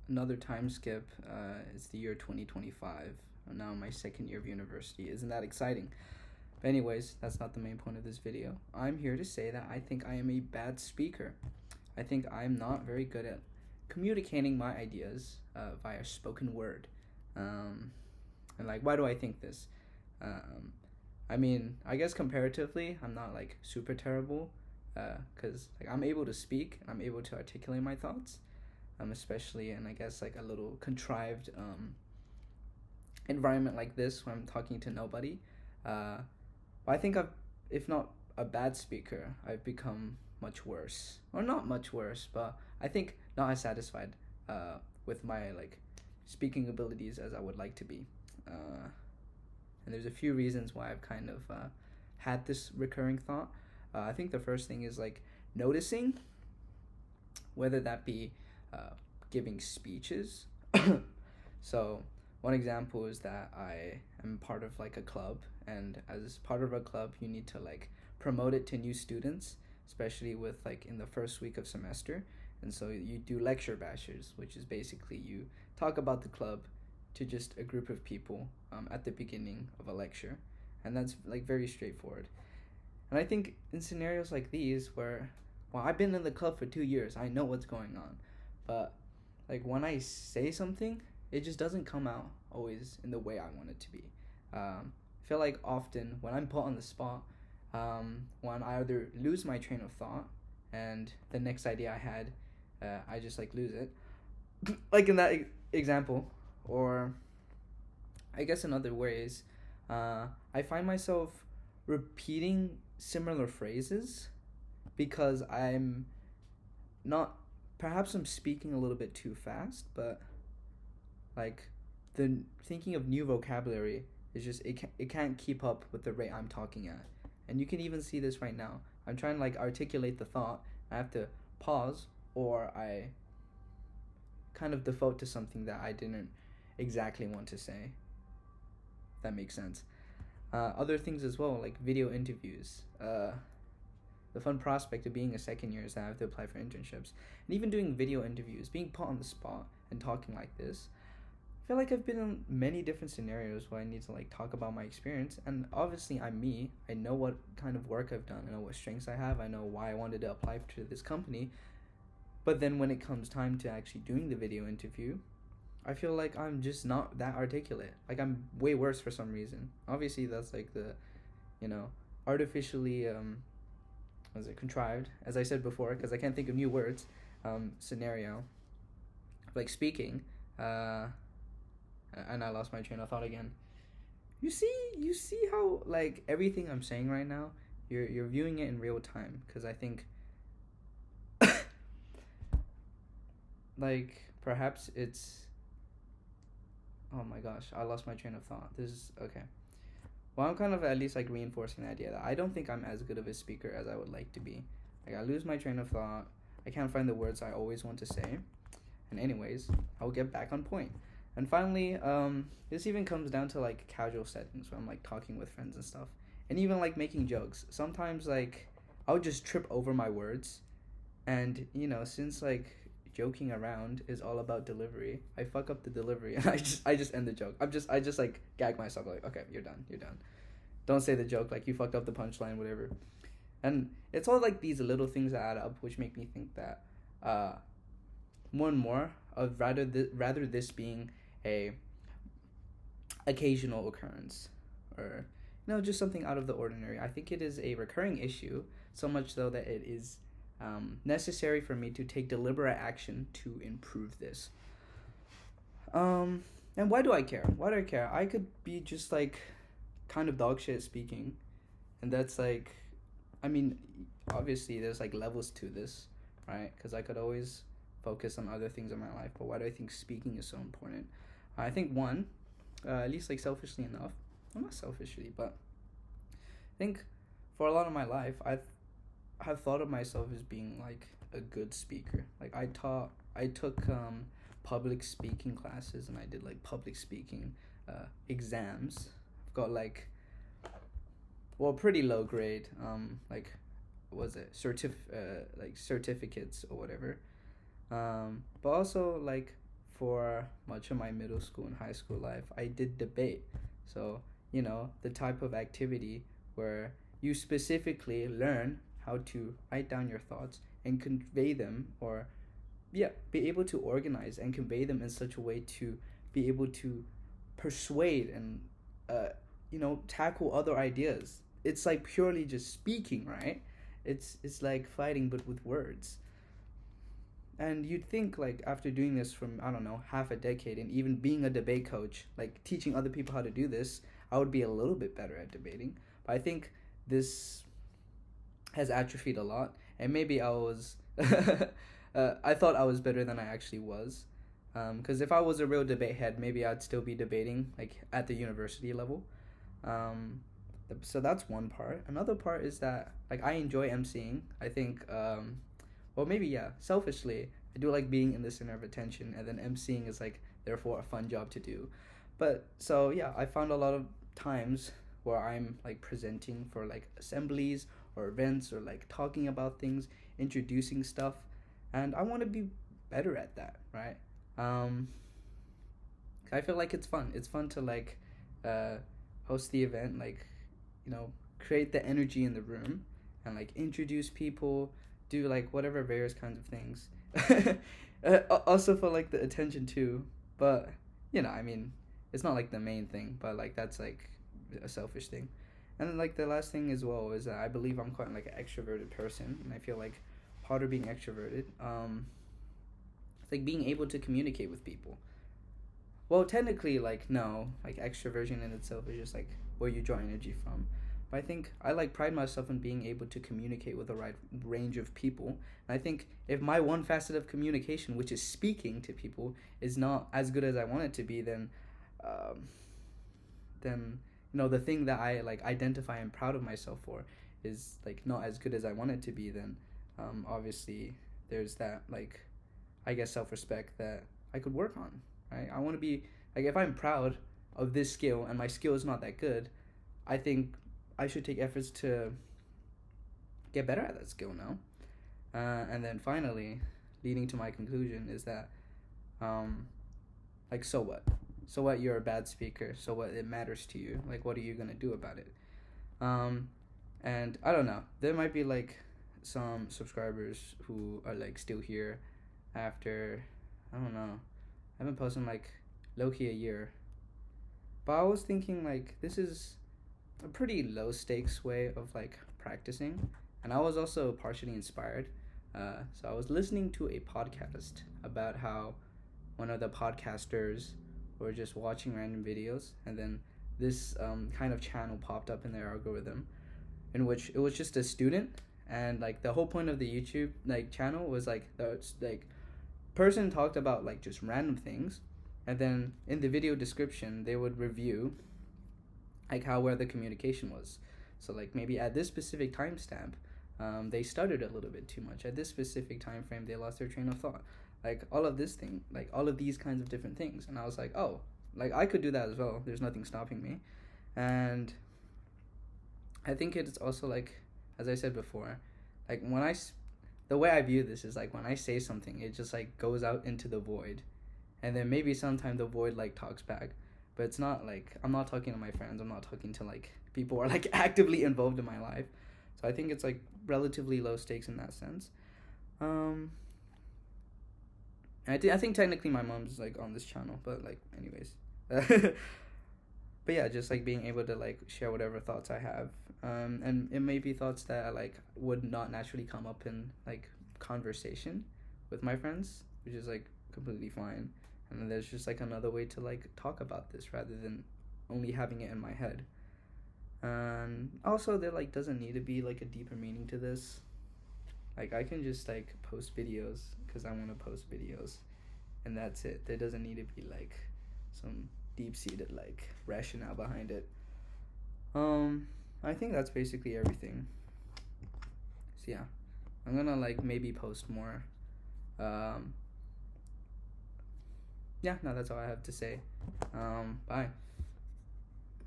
another time skip. It's the year 2025. I'm now in my second year of university. Isn't that exciting? But anyways, that's not the main point of this video. I'm here to say that I think I am a bad speaker. I think I'm not very good at communicating my ideas via spoken word. And like, why do I think this? I mean, I guess comparatively, I'm not like super terrible, because like I'm able to speak and I'm able to articulate my thoughts, especially in I guess like a little contrived environment like this when I'm talking to nobody. But I think if not a bad speaker, I've become much worse, or not much worse, but I think not as satisfied with my like speaking abilities as I would like to be. And there's a few reasons why I've kind of had this recurring thought. I think the first thing is like noticing, whether that be giving speeches. So one example is that I am part of like a club, and as part of a club, you need to like promote it to new students, especially with like in the first week of semester. And so you do lecture bashers, which is basically you talk about the club to just a group of people at the beginning of a lecture, and that's like very straightforward. And I think in scenarios like these where, well, I've been in the club for 2 years, I know what's going on, but like when I say something, it just doesn't come out always in the way I want it to be. I feel like often when I'm put on the spot, when I either lose my train of thought and the next idea I had, I just like lose it, like in that example, or I guess in other ways, I find myself repeating similar phrases because I'm not, perhaps I'm speaking a little bit too fast, but like the thinking of new vocabulary is just it can't keep up with the rate I'm talking at. And you can even see this right now. I'm trying to like articulate the thought. I have to pause, or I kind of default to something that I didn't exactly want to say. If that makes sense. Other things as well, like video interviews. The fun prospect of being a second year is that I have to apply for internships. And even doing video interviews, being put on the spot and talking like this, I feel like I've been in many different scenarios where I need to like talk about my experience. And obviously I'm me. I know what kind of work I've done. I know what strengths I have. I know why I wanted to apply to this company. But then when it comes time to actually doing the video interview, I feel like I'm just not that articulate. Like I'm way worse for some reason. Obviously that's like the, artificially was it contrived, as I said before, because I can't think of new words, scenario, like speaking, and I lost my train of thought again. You see how like everything I'm saying right now, you're viewing it in real time, because I think like perhaps it's, oh my gosh, I lost my train of thought. This is okay. Well, I'm kind of at least like reinforcing the idea that I don't think I'm as good of a speaker as I would like to be. Like I lose my train of thought. I can't find the words I always want to say. And anyways, I'll get back on point. And finally, this even comes down to like casual settings where I'm like talking with friends and stuff, and even like making jokes. Sometimes like I'll just trip over my words, and since like joking around is all about delivery, I fuck up the delivery and I just end the joke. I just like gag myself like, okay, you're done. Don't say the joke, like you fucked up the punchline, whatever. And it's all like these little things that add up, which make me think that more and more of rather this being a occasional occurrence, or just something out of the ordinary. I think it is a recurring issue, so much so that it is necessary for me to take deliberate action to improve this. And why do I care? I could be just like kind of dog shit speaking, and that's like, I mean, obviously there's like levels to this, right? Because I could always focus on other things in my life, but why do I think speaking is so important? I think one, at least like selfishly enough, well, not selfishly, but I think for a lot of my life I've thought of myself as being like a good speaker. Like I took public speaking classes, and I did like public speaking exams. I've got like, well, pretty low grade, like, was it like certificates or whatever, but also like for much of my middle school and high school life, I did debate. So, the type of activity where you specifically learn how to write down your thoughts and convey them, or, yeah, be able to organize and convey them in such a way to be able to persuade and, tackle other ideas. It's like purely just speaking, right? It's like fighting but with words. And you'd think, like, after doing this from, I don't know, half a decade, and even being a debate coach, like teaching other people how to do this, I would be a little bit better at debating. But I think this has atrophied a lot, and maybe I was I thought I was better than I actually was. Because if I was a real debate head, maybe I'd still be debating, like, at the university level. So that's one part. Another part is that, like, I enjoy emceeing. I think, well, maybe, yeah, selfishly, I do like being in the center of attention, and then emceeing is, like, therefore a fun job to do. But, so, yeah, I found a lot of times where I'm, like, presenting for, like, assemblies or events, or, like, talking about things, introducing stuff, and I want to be better at that, right? I feel like it's fun. It's fun to, like, host the event, like, create the energy in the room, and, like, introduce people, do, like, whatever various kinds of things. Also for, like, the attention too, but, I mean, it's not, like, the main thing, but, like, that's, like, a selfish thing. And then, like, the last thing as well is that I believe I'm quite, like, an extroverted person, and I feel like part of being extroverted, it's like being able to communicate with people. Well, technically, like, no, like, extroversion in itself is just, like, where you draw energy from. But I think I, like, pride myself in being able to communicate with a wide range of people. And I think if my one facet of communication, which is speaking to people, is not as good as I want it to be, then the thing that I, like, identify and proud of myself for is, like, not as good as I want it to be, then obviously there's that, like, I guess, self-respect that I could work on, right? I want to be, like, if I'm proud of this skill and my skill is not that good, I think I should take efforts to get better at that skill now. And then finally, leading to my conclusion is that, like, so what? So what, you're a bad speaker? So what, it matters to you? Like, what are you going to do about it? And I don't know. There might be, like, some subscribers who are, like, still here after, I don't know, I haven't posted, like, low-key a year. But I was thinking, like, this is a pretty low stakes way of, like, practicing, and I was also partially inspired. So I was listening to a podcast about how one of the podcasters were just watching random videos, and then this kind of channel popped up in their algorithm, in which it was just a student, and, like, the whole point of the YouTube, like, channel was, like, the, like, person talked about, like, just random things, and then in the video description they would review, like, where the communication was. So, like, maybe at this specific timestamp, they stuttered a little bit too much. At this specific time frame, they lost their train of thought. Like, all of this thing, like, all of these kinds of different things. And I was like, oh, like, I could do that as well. There's nothing stopping me. And I think it's also, like, as I said before, like, the way I view this is, like, when I say something, it just, like, goes out into the void. And then maybe sometime the void, like, talks back. But it's not, like, I'm not talking to my friends. I'm not talking to, like, people who are, like, actively involved in my life. So I think it's, like, relatively low stakes in that sense. I think technically my mom's, like, on this channel. But, like, anyways. But yeah, just, like, being able to, like, share whatever thoughts I have. And it may be thoughts that, like, would not naturally come up in, like, conversation with my friends, which is, like, completely fine. And then there's just, like, another way to, like, talk about this rather than only having it in my head. And also, there, like, doesn't need to be, like, a deeper meaning to this. Like, I can just, like, post videos because I want to post videos, and that's it. There doesn't need to be, like, some deep-seated, like, rationale behind it. I think that's basically everything. So yeah, I'm gonna, like, maybe post more. Yeah, no, that's all I have to say. Bye.